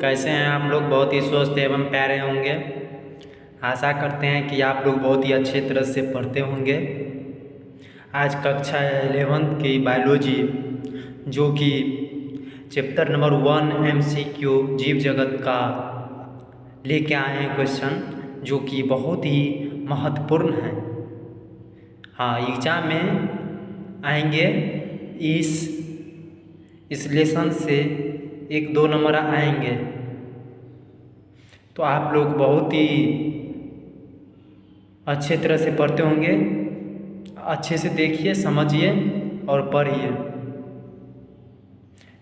कैसे हैं आप लोग। बहुत ही स्वस्थ एवं प्यारे होंगे। आशा करते हैं कि आप लोग बहुत ही अच्छे तरह से पढ़ते होंगे। आज कक्षा 11th की बायोलॉजी जो कि चैप्टर नंबर 1 MCQ जीव जगत का लेके आए हैं क्वेश्चन, जो कि बहुत ही महत्वपूर्ण है। हाँ, एग्जाम में आएंगे। इस लेसन से 1-2 नंबर आएंगे। तो आप लोग बहुत ही अच्छे तरह से पढ़ते होंगे। अच्छे से देखिए, समझिए और पढ़िए।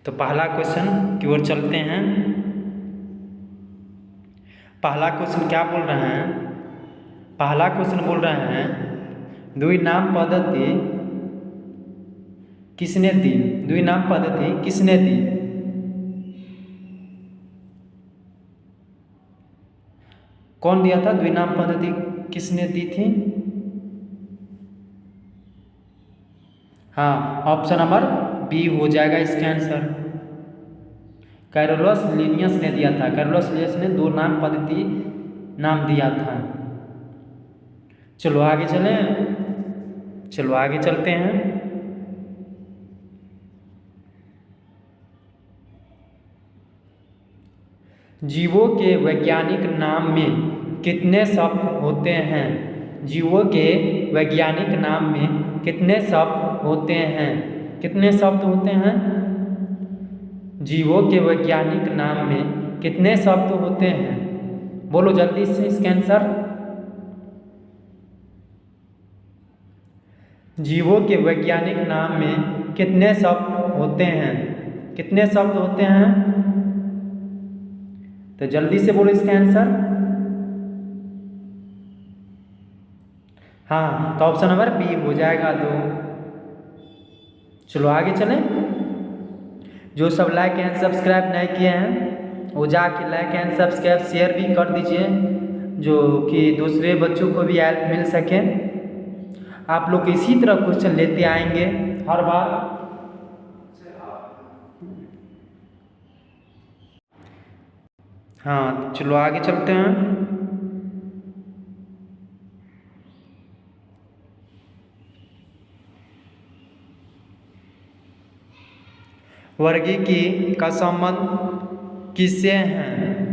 तो पहला क्वेश्चन की ओर चलते हैं। पहला क्वेश्चन क्या बोल रहे हैं? पहला क्वेश्चन बोल रहे हैं, द्विनाम पद्धति किसने दी? द्विनाम पद्धति किसने दी? कौन दिया था? द्विनाम पद्धति किसने दी थी? हाँ, ऑप्शन नंबर बी हो जाएगा इसका आंसर। कैरोलस लिनियस ने दिया था। कैरोलस लिनियस ने द्विनाम पद्धति नाम दिया था। चलो आगे चलते हैं। जीवों के वैज्ञानिक नाम में कितने शब्द होते हैं? जीवों के वैज्ञानिक नाम में कितने शब्द होते हैं? कितने शब्द होते हैं? जीवों के वैज्ञानिक नाम में कितने शब्द होते हैं? बोलो जल्दी से इसका आंसर। जीवों के वैज्ञानिक नाम में कितने शब्द होते हैं? कितने शब्द होते हैं? तो जल्दी से बोलो इसका आंसर। हाँ, तो ऑप्शन नंबर बी हो जाएगा। तो चलो आगे चलें। जो सब लाइक एंड सब्सक्राइब नहीं किए हैं वो जाके लाइक एंड सब्सक्राइब शेयर भी कर दीजिए, जो कि दूसरे बच्चों को भी हेल्प मिल सके। आप लोग इसी तरह क्वेश्चन लेते आएंगे हर बार। हाँ, चलो आगे चलते हैं। वर्गीकी का संबंध किससे है?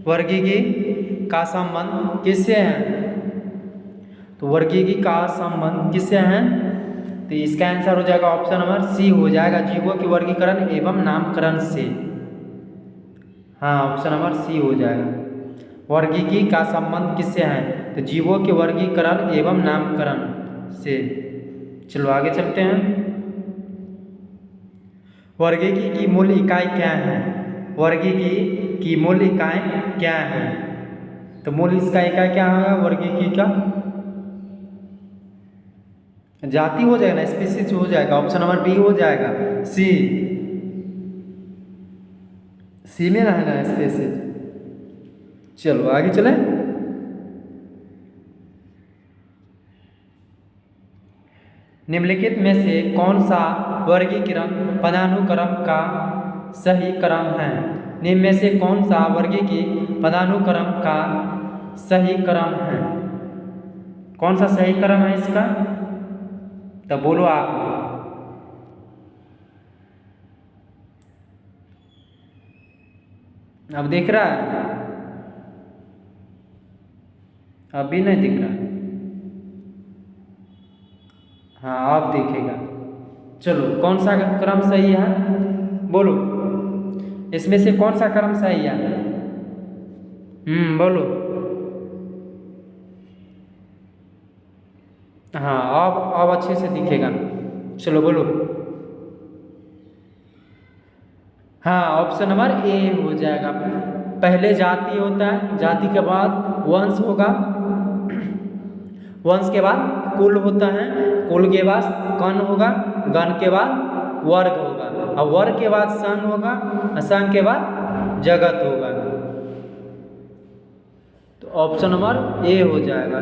वर्गीकी का संबंध किससे है? तो वर्गीकी का संबंध किससे है? तो इसका आंसर हो जाएगा ऑप्शन नंबर सी हो जाएगा, जीवों के वर्गीकरण एवं नामकरण से। हाँ, ऑप्शन नंबर सी हो जाएगा। वर्गीकी का संबंध किससे है? तो जीवों के वर्गीकरण एवं नामकरण से। चलो आगे चलते हैं। वर्गीकी की मूल इकाई क्या है? वर्गीकी की मूल इकाई क्या है? तो मूल इसका इकाई क्या होगा वर्गीकी का? जाति हो जाएगा ना, स्पीसीज हो जाएगा। ऑप्शन नंबर बी हो जाएगा। सी में रहना है स्पीसीज। चलो आगे चलें। निम्नलिखित में से कौन सा वर्गीकरण पदानुक्रम का सही क्रम है? निम्न में से कौन सा वर्गीकी पदानुक्रम का सही क्रम है? कौन सा सही क्रम है इसका? तो बोलो आप। अब दिख रहा है? अभी नहीं दिख रहा। हाँ, अब दिखेगा। चलो, कौन सा क्रम सही है? बोलो, इसमें से कौन सा क्रम सही है? बोलो। हाँ, अब अच्छे से दिखेगा। चलो बोलो। हाँ, ऑप्शन नंबर ए हो जाएगा। पहले जाति होता है, जाति के बाद वंश होगा, वंश के बाद कुल होता है, कुल के बाद गण होगा, गण के बाद वर्ग होगा, और वर्ग के बाद संघ होगा, और संघ के बाद जगत होगा। तो ऑप्शन नंबर ए हो जाएगा।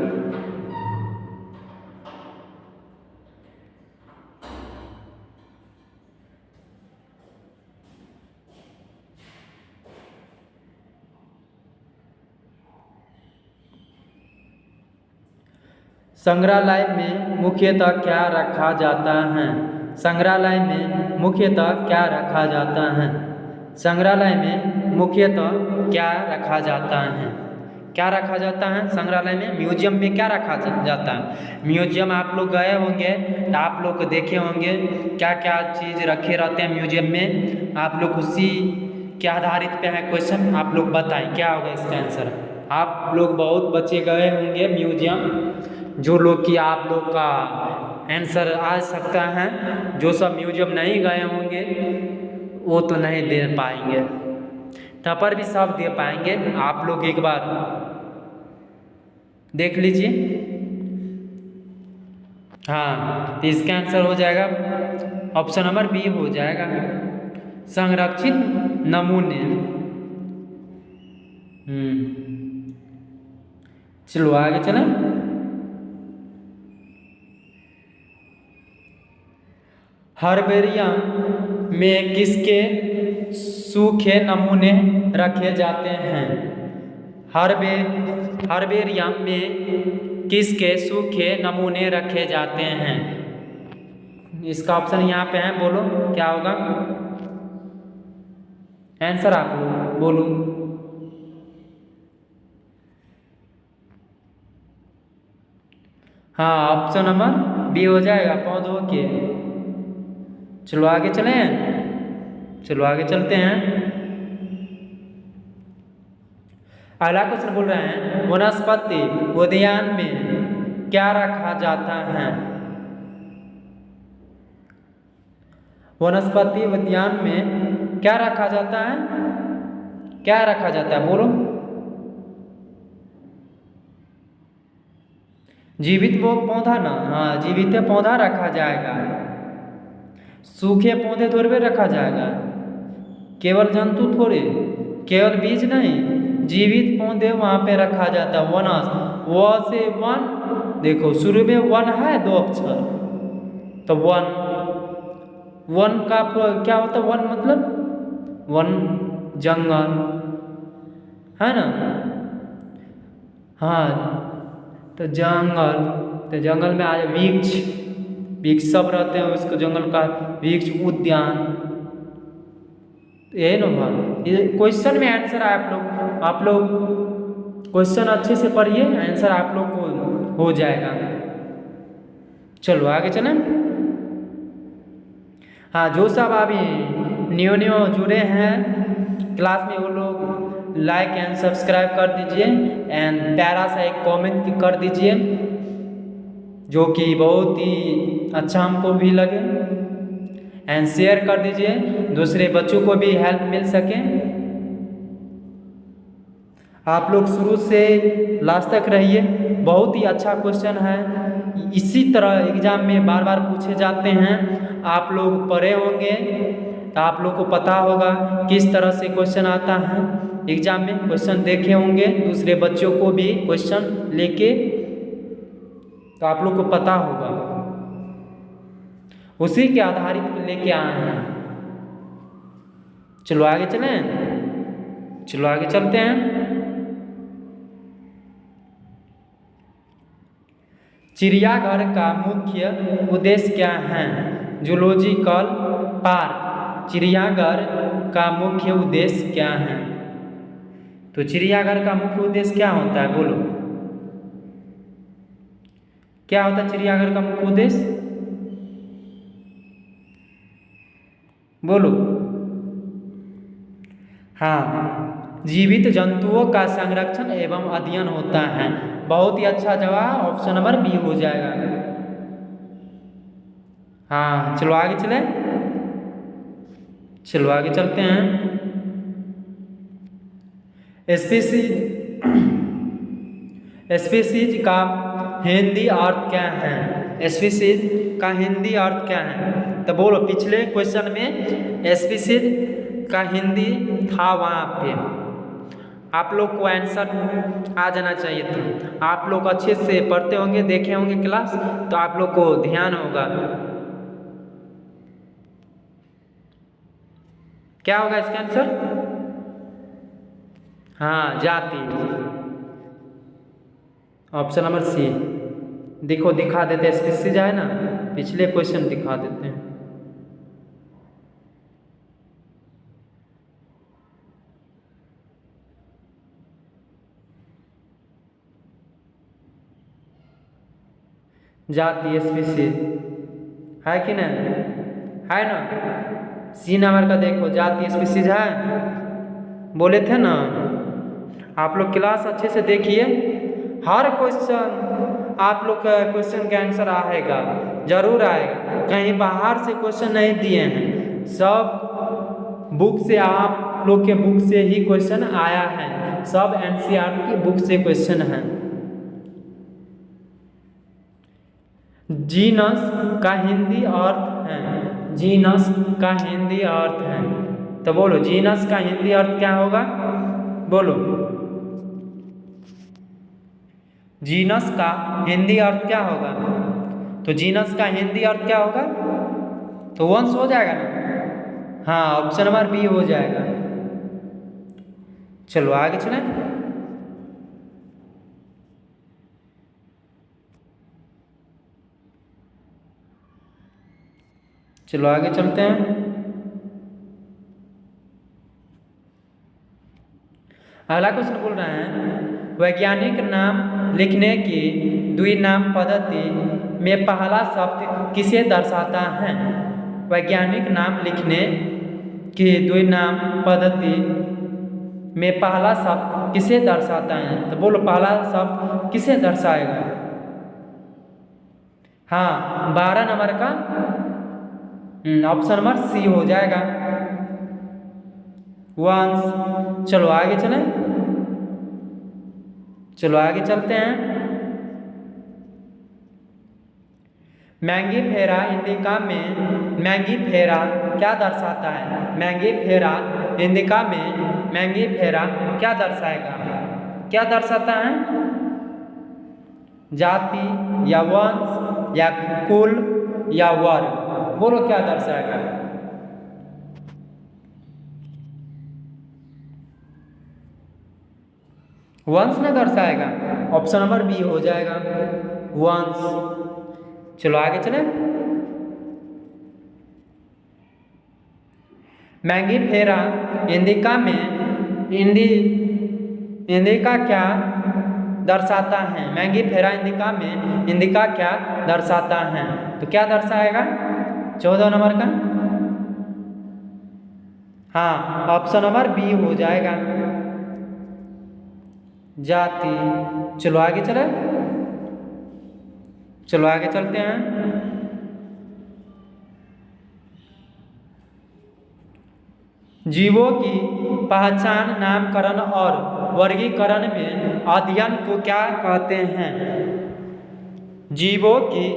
संग्रहालय में मुख्यतः क्या रखा जाता है? संग्रहालय में मुख्यतः क्या रखा जाता है? संग्रहालय में मुख्यतः क्या रखा जाता है? क्या रखा जाता है संग्रहालय में? म्यूजियम में क्या रखा जाता है? म्यूजियम आप लोग गए होंगे तो आप लोग देखे होंगे क्या क्या चीज़ रखे रहते हैं म्यूजियम में। आप लोग उसी के आधारित पे है क्वेश्चन, आप लोग बताएं क्या होगा इसका आंसर। आप लोग बहुत बच्चे गए होंगे म्यूजियम, जो लोग कि आप लोग का आंसर आ सकता है। जो सब म्यूजियम नहीं गए होंगे वो तो नहीं दे पाएंगे, यहाँ पर भी सब दे पाएंगे। आप लोग एक बार देख लीजिए। हाँ, तो इसका आंसर हो जाएगा ऑप्शन नंबर बी हो जाएगा, संरक्षित नमूने। चलो आगे चलें। हर्बेरियम में किसके सूखे नमूने रखे जाते हैं? हर्बेरियम में किसके सूखे नमूने रखे जाते हैं? इसका ऑप्शन यहाँ पे है, बोलो क्या होगा आंसर, आप लोग बोलो। हाँ, ऑप्शन नंबर बी हो जाएगा, पौधों के। चलो आगे चलें, चलो आगे चलते हैं। अगला क्वेश्चन बोल रहे हैं वनस्पति उद्यान में क्या रखा जाता है? वनस्पति उद्यान में क्या रखा जाता है? क्या रखा जाता है बोलो। जीवित वो पौधा ना, हाँ जीवित पौधा रखा जाएगा, सूखे पौधे थोड़े भी रखा जाएगा, केवल जंतु थोड़े, केवल बीज नहीं, जीवित पौधे वहाँ पे रखा जाता है। वनस व से वन, देखो शुरू में वन है 2 अक्षर, तो वन, वन का क्या होता है? वन मतलब वन जंगल है ना। हाँ, तो जंगल में आज वृक्ष, वृक्ष सब रहते हैं उसको जंगल का वृक्ष उद्यान, यही ना हुआ। ये क्वेश्चन में आंसर है। आप लोग क्वेश्चन अच्छे से पढ़िए, आंसर आप लोग को हो जाएगा। चलो आगे चलें। हाँ, जो सब अभी न्यू जुड़े हैं क्लास में वो लोग लाइक एंड सब्सक्राइब कर दीजिए एंड प्यारा सा एक कमेंट कर दीजिए, जो कि बहुत ही अच्छा हमको भी लगे, एंड शेयर कर दीजिए दूसरे बच्चों को भी हेल्प मिल सके। आप लोग शुरू से लास्ट तक रहिए, बहुत ही अच्छा क्वेश्चन है, इसी तरह एग्जाम में बार बार पूछे जाते हैं। आप लोग पढ़े होंगे तो आप लोग को पता होगा किस तरह से क्वेश्चन आता है एग्जाम में, क्वेश्चन देखे होंगे दूसरे बच्चों को भी क्वेश्चन लेके, तो आप लोग को पता होगा, उसी के आधारित लेके आए हैं। चलो आगे चलें, चलो आगे चलते हैं। चिड़ियाघर का मुख्य उद्देश्य क्या है? जूलॉजिकल पार्क, चिड़ियाघर का मुख्य उद्देश्य क्या है? तो चिड़ियाघर का मुख्य उद्देश्य क्या होता है बोलो, क्या होता है चिड़ियाघर का मुख्य उद्देश्य बोलो। हाँ, जीवित जंतुओं का संरक्षण एवं अध्ययन होता है। बहुत ही अच्छा जवाब, ऑप्शन नंबर बी हो जाएगा। हाँ, चलो आगे चलें, चलो आगे चलते हैं। स्पीसीज का हिंदी अर्थ क्या है? स्पीसीज का हिंदी अर्थ क्या है? तो बोलो, पिछले क्वेश्चन में स्पीसीज का हिंदी था, वहाँ पे आप लोग को आंसर आ जाना चाहिए था। आप लोग अच्छे से पढ़ते होंगे, देखे होंगे क्लास, तो आप लोग को ध्यान होगा। क्या होगा इसका आंसर? हाँ, जाति, ऑप्शन नंबर सी। देखो दिखा देते हैं, स्पीसीज है ना, पिछले क्वेश्चन दिखा देते हैं। जाति स्पीसीज है कि नहीं, है ना। सी नंबर का देखो, जाति स्पीसीज है, बोले थे ना। आप लोग क्लास अच्छे से देखिए, हर क्वेश्चन आप लोग का क्वेश्चन का आंसर आएगा, जरूर आएगा। कहीं बाहर से क्वेश्चन नहीं दिए हैं, सब बुक से, आप लोग के बुक से ही क्वेश्चन आया है, सब एनसीईआरटी की बुक से क्वेश्चन है। जीनस का हिंदी अर्थ है, जीनस का हिंदी अर्थ है, तो बोलो जीनस का हिंदी अर्थ क्या होगा, बोलो। जीनस का हिंदी अर्थ क्या होगा, तो जीनस का हिंदी अर्थ क्या होगा, तो वंश हो जाएगा ना। हाँ, ऑप्शन नंबर बी हो जाएगा। चलो आगे चलें। चलो आगे चलते हैं। अगला क्वेश्चन बोल रहे हैं, वैज्ञानिक नाम लिखने की द्विनाम पद्धति में पहला शब्द किसे दर्शाता है। वैज्ञानिक नाम लिखने की द्विनाम पद्धति में पहला शब्द किसे दर्शाता है, तो बोलो पहला शब्द किसे दर्शाएगा। हाँ, 12 नंबर का ऑप्शन नंबर सी हो जाएगा, वंश। चलो आगे चलें, चलो आगे चलते हैं। मैंगीफेरा इंडिका में मैंगीफेरा क्या दर्शाता है, मैंगीफेरा इंडिका में मैंगीफेरा क्या दर्शाएगा, क्या दर्शाता है, जाति या वंश या कुल या वर्ग, बोलो क्या दर्शाएगा। वंश में दर्शाएगा, ऑप्शन नंबर बी हो जाएगा, वंश। चलो आगे चलें। मैंगीफेरा इंडिका में इंडिका क्या दर्शाता है, मैंगीफेरा इंडिका में इंडिका क्या दर्शाता है, तो क्या दर्शाएगा 14 नंबर का। हाँ, ऑप्शन नंबर बी हो जाएगा, जाति। चलो आगे चले, चलो आगे चलते हैं। जीवों की पहचान, नामकरण और वर्गीकरण में अध्ययन को क्या कहते हैं। जीवों की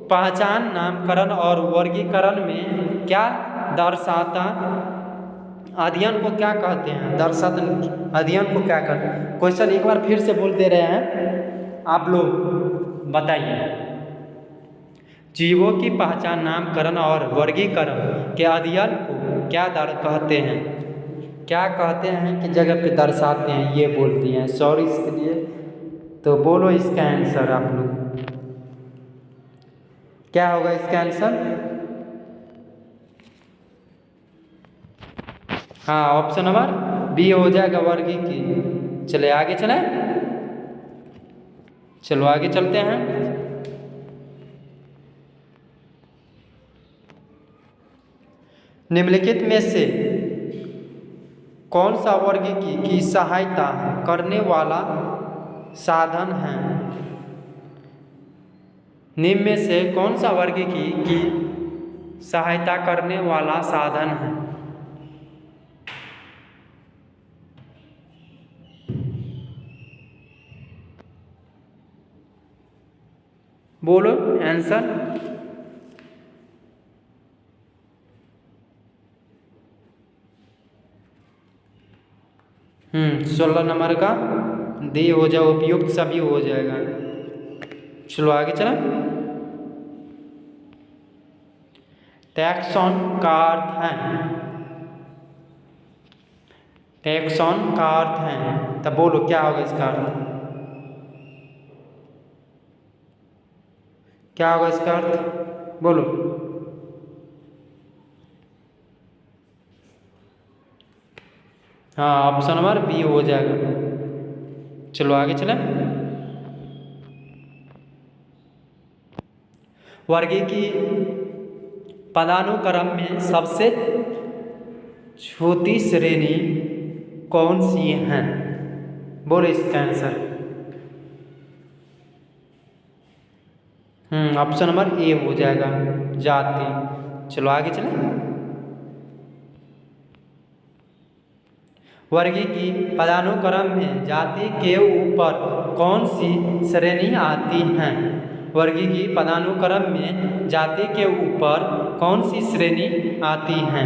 पहचान, नामकरण और वर्गीकरण में क्या दर्शाता, अध्ययन को क्या कहते हैं, दर्शाता अध्ययन को क्या कहते हैं। क्वेश्चन एक बार फिर से बोल दे रहे हैं, आप लोग बताइए। जीवों की पहचान, नामकरण और वर्गीकरण के अध्ययन को क्या कहते हैं, क्या कहते हैं कि जगह पे दर्शाते हैं, ये बोल दिए हैं, सॉरी इसके लिए। तो बोलो इसका आंसर आप लोग, क्या होगा इसका आंसर। हाँ, ऑप्शन नंबर बी हो जाएगा, वर्गी की। चले आगे चलें, चलो आगे चलते हैं। निम्नलिखित में से कौन सा वर्गीकी की सहायता करने वाला साधन है। निम्न में से कौन सा वर्गीकी की सहायता करने वाला साधन है। बोलो आंसर। 16 नंबर का डी हो जाए, उपयुक्त सभी हो जाएगा। चलो आगे चला। टैक्सॉन का अर्थ है, टैक्सॉन का अर्थ है, तब बोलो क्या होगा इसका अर्थ। क्या होगा इसका अर्थ, बोलो। हाँ, ऑप्शन नंबर बी हो जाएगा। चलो आगे चलें। वर्गीय की पदानुक्रम में सबसे छोटी श्रेणी कौन सी है? बोलो इसका आंसर। ऑप्शन नंबर ए हो जाएगा, जाति। चलो आगे चलें। वर्गीय की पदानुक्रम में जाति के ऊपर कौन सी श्रेणी आती है? वर्गीय की पदानुक्रम में जाति के ऊपर कौन सी श्रेणी आती है?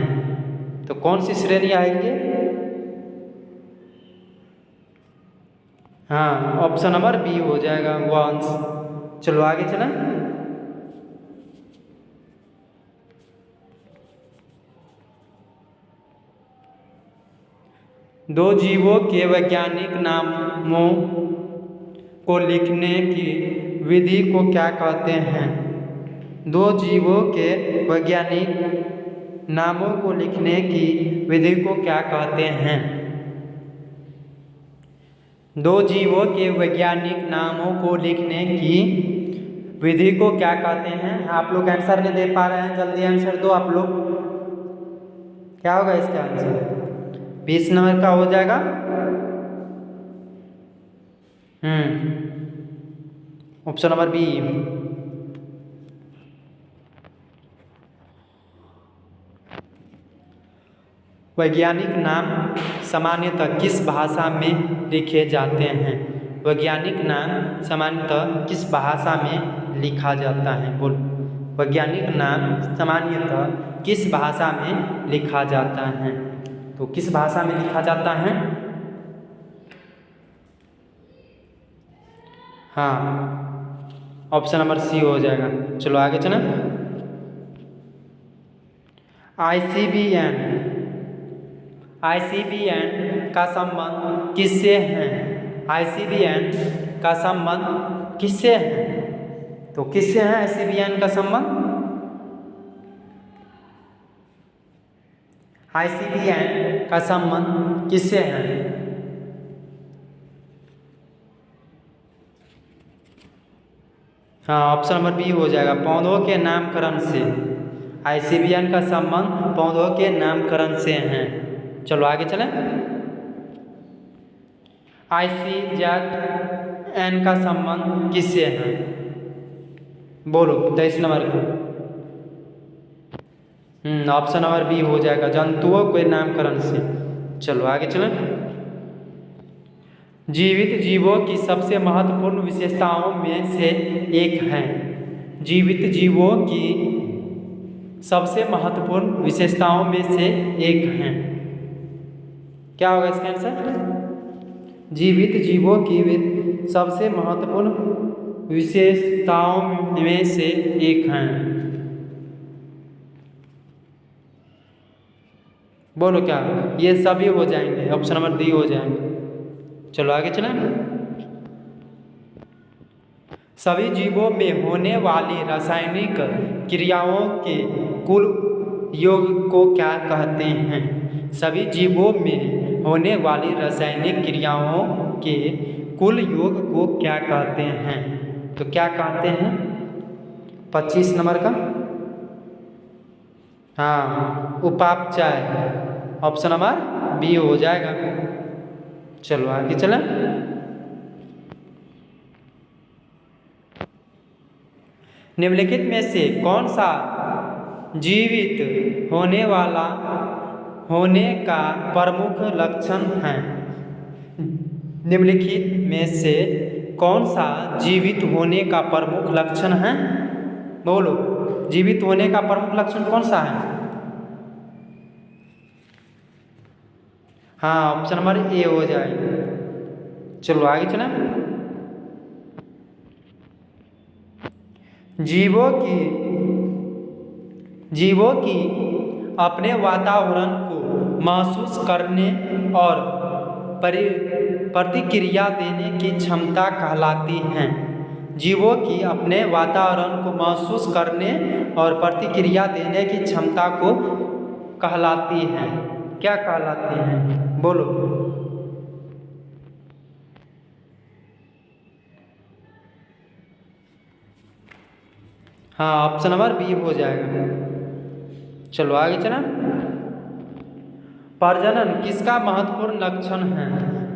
तो कौन सी श्रेणी आएंगे? हाँ, ऑप्शन नंबर बी हो जाएगा, वंश। चलो आगे चलें। दो जीवों के वैज्ञानिक नामों को लिखने की विधि को क्या कहते हैं? दो जीवों के वैज्ञानिक नामों को लिखने की विधि को क्या कहते हैं? दो जीवों के वैज्ञानिक नामों को लिखने की विधि को क्या कहते हैं? आप लोग आंसर नहीं दे पा रहे हैं, जल्दी आंसर दो आप लोग। क्या होगा इसका आंसर? 20 नंबर का हो जाएगा। Option number B. वैज्ञानिक नाम सामान्यतः किस भाषा में लिखे जाते हैं? वैज्ञानिक नाम सामान्यतः किस भाषा में लिखा जाता है? बोलो। वैज्ञानिक नाम सामान्यतः किस भाषा में लिखा जाता है? तो किस भाषा में लिखा जाता है? हाँ, ऑप्शन नंबर सी हो जाएगा। चलो आगे चलें। आईसीबीएन का संबंध किससे है? आईसीबीएन का संबंध किससे है? तो किससे है आईसीबीएन का संबंध? आईसीबीएन का संबंध किससे है? हाँ, ऑप्शन नंबर बी हो जाएगा, पौधों के नामकरण से। आईसीबीएन का संबंध पौधों के नामकरण से है। चलो आगे चलें। आईसीजेड का संबंध किससे है? बोलो 23 नंबर को। ऑप्शन नंबर बी हो जाएगा, जंतुओं के नामकरण से। चलो आगे चलें। जीवित जीवों की सबसे महत्वपूर्ण विशेषताओं में से एक है। जीवित जीवों की सबसे महत्वपूर्ण विशेषताओं में से एक है। क्या होगा इसका आंसर? जीवित जीवों की सबसे महत्वपूर्ण विशेषताओं में से एक है। बोलो क्या? ये सभी हो जाएंगे, ऑप्शन नंबर डी हो जाएंगे। चलो आगे चलें। सभी जीवों में होने वाली रासायनिक क्रियाओं के कुल योग को क्या कहते हैं? सभी जीवों में होने वाली रासायनिक क्रियाओं के कुल योग को क्या कहते हैं? तो क्या कहते हैं? 25 नंबर का। हाँ, उपापचय। ऑप्शन नंबर बी हो जाएगा। चलो आगे चलें। निम्नलिखित में से कौन सा जीवित होने का प्रमुख लक्षण है? निम्नलिखित में से कौन सा जीवित होने का प्रमुख लक्षण है? बोलो, जीवित होने का प्रमुख लक्षण कौन सा है? हाँ, ऑप्शन नंबर ए हो जाएगा। चलो आगे चलें। जीवों की अपने वातावरण को महसूस करने और प्रतिक्रिया देने की क्षमता कहलाती है। जीवों की अपने वातावरण को महसूस करने और प्रतिक्रिया देने की क्षमता को कहलाती है। क्या कहलाती है? बोलो। हाँ, ऑप्शन नंबर बी हो जाएगा। चलो आगे चला। प्रजनन किसका महत्वपूर्ण लक्षण है?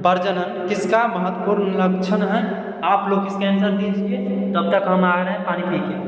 प्रजनन किसका महत्वपूर्ण लक्षण है? आप लोग इसका आंसर दीजिए, तब तक हम आ रहे हैं पानी पी के।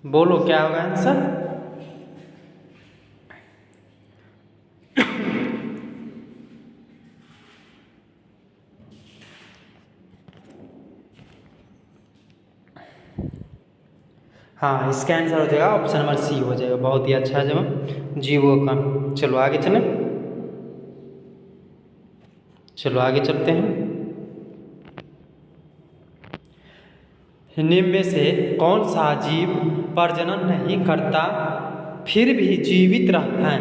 बोलो क्या होगा आंसर? हाँ, इसका आंसर हो जाएगा ऑप्शन नंबर सी हो जाएगा। बहुत ही अच्छा जवाब, जीवों का। चलो आगे चलें। चलो आगे चलते हैं। निम्न में से कौन सा जीव प्रजनन नहीं करता फिर भी जीवित रहता है?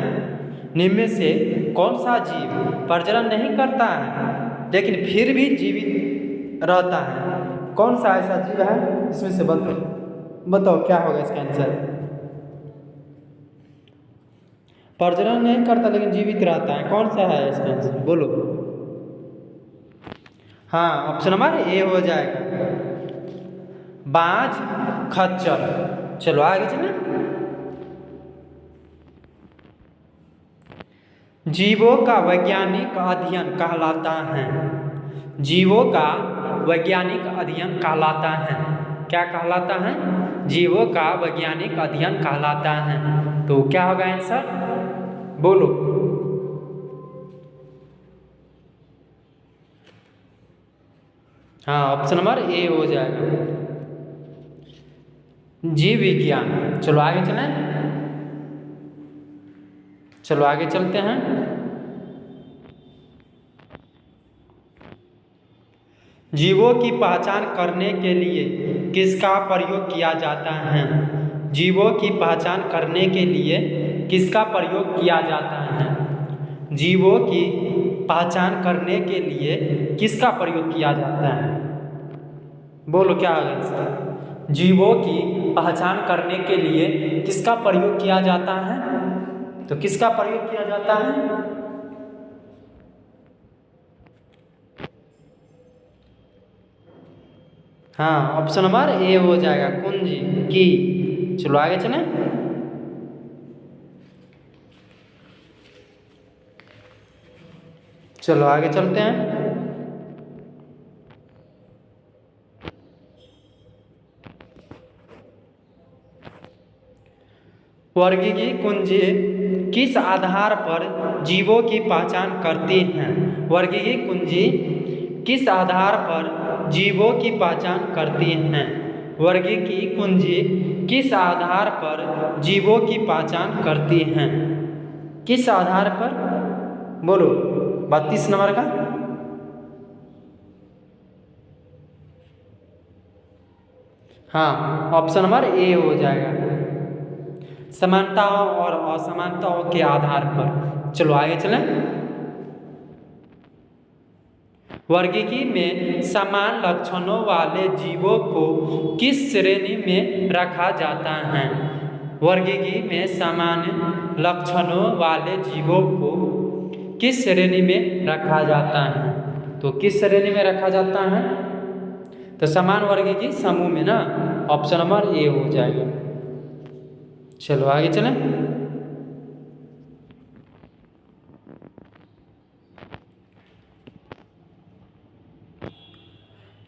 निम्न में से कौन सा जीव प्रजनन नहीं करता है लेकिन फिर भी जीवित रहता है? कौन सा ऐसा जीव है? इसमें से बताओ क्या होगा इसका आंसर? प्रजनन नहीं करता लेकिन जीवित रहता है, कौन सा है इसका आंसर? बोलो। हाँ, ऑप्शन नंबर ए हो जाएगा, बाज, खच्चर। चलो आगे चलें। जीवों का वैज्ञानिक अध्ययन कहलाता है। जीवों का वैज्ञानिक अध्ययन कहलाता है। क्या कहलाता है? जीवों का वैज्ञानिक अध्ययन कहलाता है। तो क्या होगा आंसर? बोलो। हाँ, ऑप्शन नंबर ए हो जाएगा, जीव विज्ञान। चलो आगे चलें। चलो आगे चलते हैं। जीवों की पहचान करने के लिए किसका प्रयोग किया जाता है? जीवों की पहचान करने के लिए किसका प्रयोग किया जाता है? जीवों की पहचान करने के लिए किसका प्रयोग किया जाता है? बोलो क्या होगा इसका? जीवों की पहचान करने के लिए किसका प्रयोग किया जाता है? तो किसका प्रयोग किया जाता है? हाँ, ऑप्शन नंबर ए हो जाएगा, कुंजी की। चलो आगे चलें। चलो आगे चलते हैं। वर्गीकी कुंजी किस आधार पर जीवों की पहचान करती हैं? वर्गीकी कुंजी किस आधार पर जीवों की पहचान करती हैं? वर्गीकी कुंजी किस आधार पर जीवों की पहचान करती हैं? किस आधार पर? बोलो। 32 नंबर का। हाँ, ऑप्शन नंबर ए हो जाएगा, समानताओं और असमानताओं के आधार पर। चलो आगे चलें। वर्गीकी में समान लक्षणों वाले जीवों को किस श्रेणी में रखा जाता है? वर्गीकी में समान लक्षणों वाले जीवों को किस श्रेणी में रखा जाता है? तो किस श्रेणी में रखा जाता है? तो समान वर्गीकी समूह में ना, ऑप्शन नंबर ए हो जाएगा। चलो आगे चलें।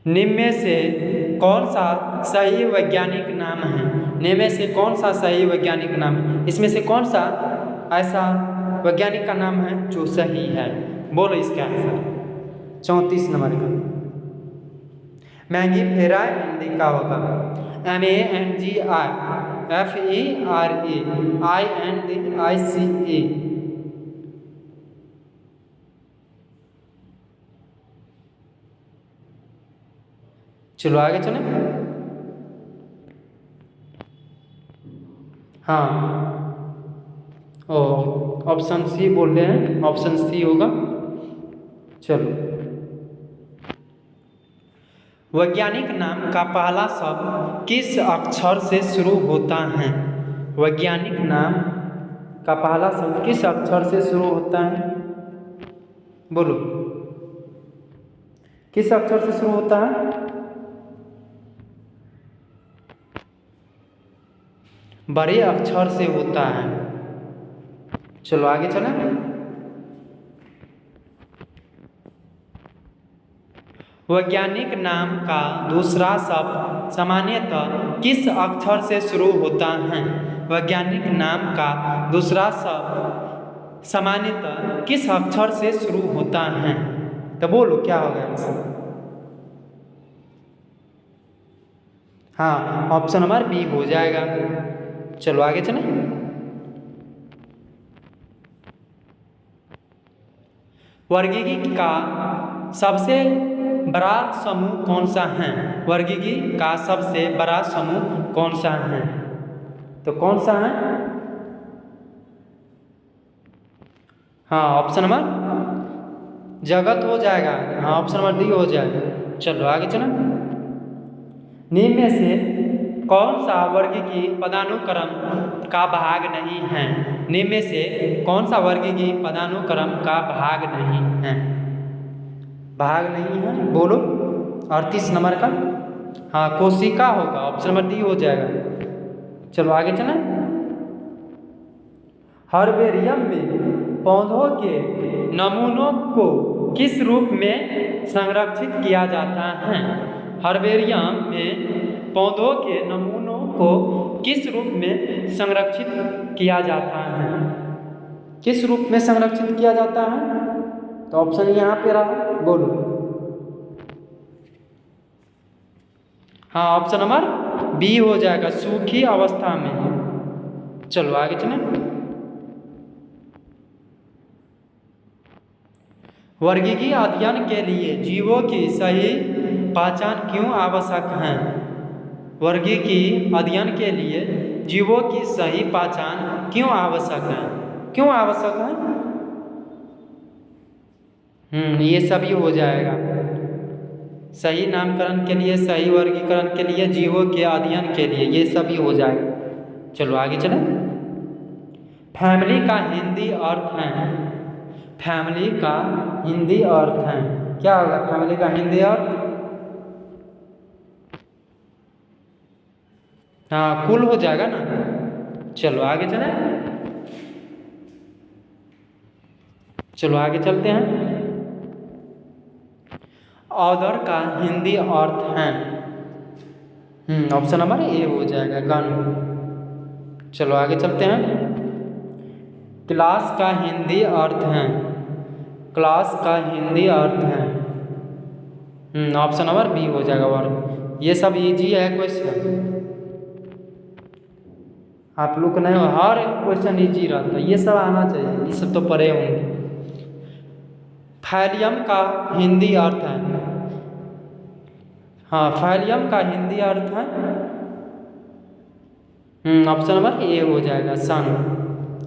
निम्न में से कौन सा सही वैज्ञानिक नाम है? निम्न में से कौन सा सही वैज्ञानिक नाम है? इसमें से कौन सा ऐसा वैज्ञानिक का नाम है जो सही है? बोलो इसका आंसर। 34 नंबर का मैंगीफेरा हिंदी का होगा MANGIFERAINDICA। चलो आगे चलें। हाँ, ऑप्शन सी बोल रहे हैं, ऑप्शन सी होगा। चलो, वैज्ञानिक नाम का पहला शब्द किस अक्षर से शुरू होता है? वैज्ञानिक नाम का पहला शब्द किस अक्षर से शुरू होता है? बोलो, किस अक्षर से शुरू होता है? बड़े अक्षर से होता है। चलो आगे चलें। वैज्ञानिक नाम का दूसरा शब्द सामान्यतः किस अक्षर से शुरू होता है? वैज्ञानिक नाम का दूसरा शब्द सामान्यतः किस अक्षर से शुरू होता है? तो बोलो क्या होगा आंसर? हाँ, ऑप्शन नंबर बी हो जाएगा। चलो आगे चलें। वर्गीकी का सबसे बड़ा समूह कौन सा है? वर्गीकी का सबसे बड़ा समूह कौन सा है? तो कौन सा है? हाँ, ऑप्शन नंबर जगत हो जाएगा। हाँ, ऑप्शन नंबर डी हो जाएगा। चलो आगे चलें। निम्न में से कौन सा वर्गीकी पदानुक्रम का भाग नहीं है? निम्न में से कौन सा वर्गीकी पदानुक्रम का भाग नहीं है? भाग नहीं है, बोलो। 38 नंबर का हाँ, कोशिका होगा। ऑप्शन नंबर डी हो जाएगा। चलो आगे चलें। हर्बेरियम में पौधों के नमूनों को किस रूप में संरक्षित किया जाता है? हर्बेरियम में पौधों के नमूनों को किस रूप में संरक्षित किया जाता है? किस रूप में संरक्षित किया जाता है? तो ऑप्शन यहाँ पे रहा, बोलो। हाँ, ऑप्शन नंबर बी हो जाएगा, सूखी अवस्था में। चलो आगे चलें। वर्गीकी अध्ययन के लिए जीवों की सही पहचान क्यों आवश्यक है? वर्गीकी अध्ययन के लिए जीवों की सही पहचान क्यों आवश्यक है? क्यों आवश्यक है? ये सभी हो जाएगा। सही नामकरण के लिए, सही वर्गीकरण के लिए, जीवों के अध्ययन के लिए, ये सभी हो जाएगा। चलो आगे चलें। फैमिली का हिंदी अर्थ है? फैमिली का हिंदी अर्थ है, क्या होगा फैमिली का हिंदी अर्थ? हाँ, कुल हो जाएगा ना। चलो आगे चलें। चलो आगे चलते हैं। ऑर्डर का हिंदी अर्थ है? ऑप्शन नंबर ए हो जाएगा, गण। चलो आगे चलते हैं। क्लास का हिंदी अर्थ है? क्लास का हिंदी अर्थ है? ऑप्शन नंबर बी हो जाएगा, वर्ग। ये सब इजी है क्वेश्चन, आप लोग को नहीं, हर क्वेश्चन इजी रहता है, ये सब आना चाहिए, ये सब तो पढ़े होंगे। फैलियम का हिंदी अर्थ है? हाँ, फैलियम का हिंदी अर्थ है? ऑप्शन नंबर ए हो जाएगा, सन।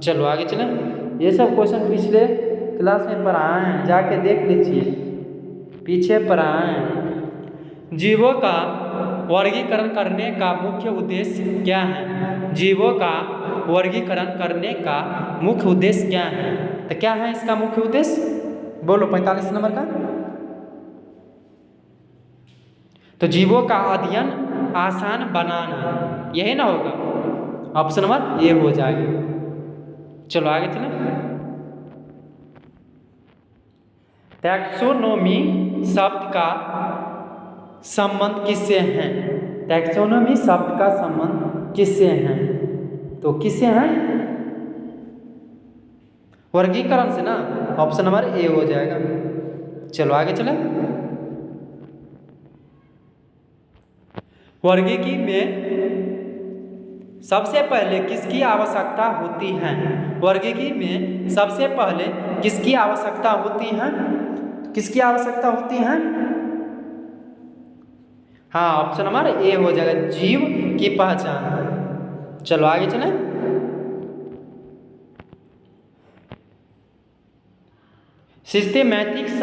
चलो आगे चलें। ये सब क्वेश्चन पिछले क्लास में पढ़ाए हैं, जाके देख लीजिए। पीछे पर आए। जीवों का वर्गीकरण करने का मुख्य उद्देश्य क्या है? जीवों का वर्गीकरण करने का मुख्य उद्देश्य क्या है? तो क्या है इसका मुख्य उद्देश्य? बोलो 45 नंबर का। तो जीवों का अध्ययन आसान बनाना, यही ना होगा? ऑप्शन नंबर ये हो जाएगा। चलो आगे चलें। टैक्सोनॉमी शब्द का संबंध किससे है? टैक्सोनॉमी शब्द का संबंध किससे है? तो किससे है? वर्गीकरण से ना। ऑप्शन नंबर ए हो जाएगा। चलो आगे चलें। वर्गीकी में सबसे पहले किसकी आवश्यकता होती है? वर्गीकी में सबसे पहले किसकी आवश्यकता होती है? किसकी आवश्यकता होती है? हाँ, ऑप्शन नंबर ए हो जाएगा, जीव की पहचान। चलो आगे चलें। सिस्टेमैटिक्स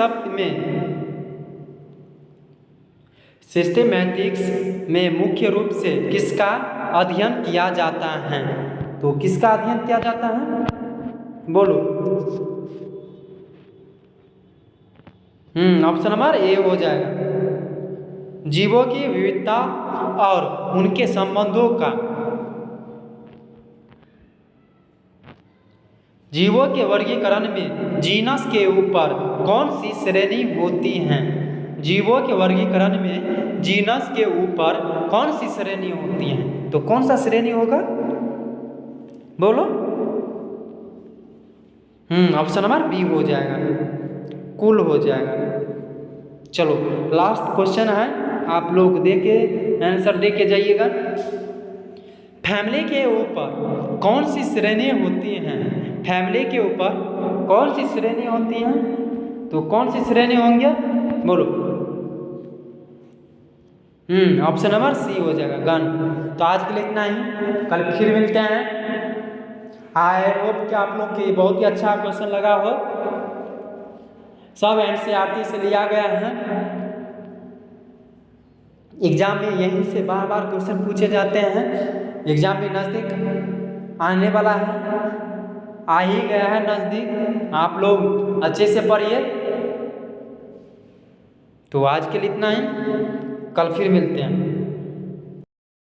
में मुख्य रूप से किसका अध्ययन किया जाता है? तो किसका अध्ययन किया जाता है? बोलो। ऑप्शन नंबर ए हो जाएगा, जीवों की विविधता और उनके संबंधों का। जीवों के वर्गीकरण में जीनस के ऊपर कौन सी श्रेणी होती हैं? जीवों के वर्गीकरण में जीनस के ऊपर कौन सी श्रेणी होती हैं? तो कौन सा श्रेणी होगा? बोलो। ऑप्शन नंबर बी हो जाएगा, कुल हो जाएगा। चलो लास्ट क्वेश्चन है, आप लोग दे के आंसर दे के जाइएगा। फैमिली के ऊपर कौन सी श्रेणी होती हैं? फैमिली के ऊपर कौन सी श्रेणी होती हैं? तो कौन सी श्रेणी होंगे? बोलो। ऑप्शन नंबर सी हो जाएगा, गण। तो आज के लिए इतना ही, कल फिर मिलते हैं। आई होप कि आप लोग के बहुत ही अच्छा क्वेश्चन लगा हो। सब एनसीईआरटी से लिया गया है। एग्जाम में यहीं से बार बार क्वेश्चन पूछे जाते हैं। एग्जाम भी नज़दीक आने वाला है, आ ही गया है नज़दीक। आप लोग अच्छे से पढ़िए। तो आज के लिए इतना ही, कल फिर मिलते हैं।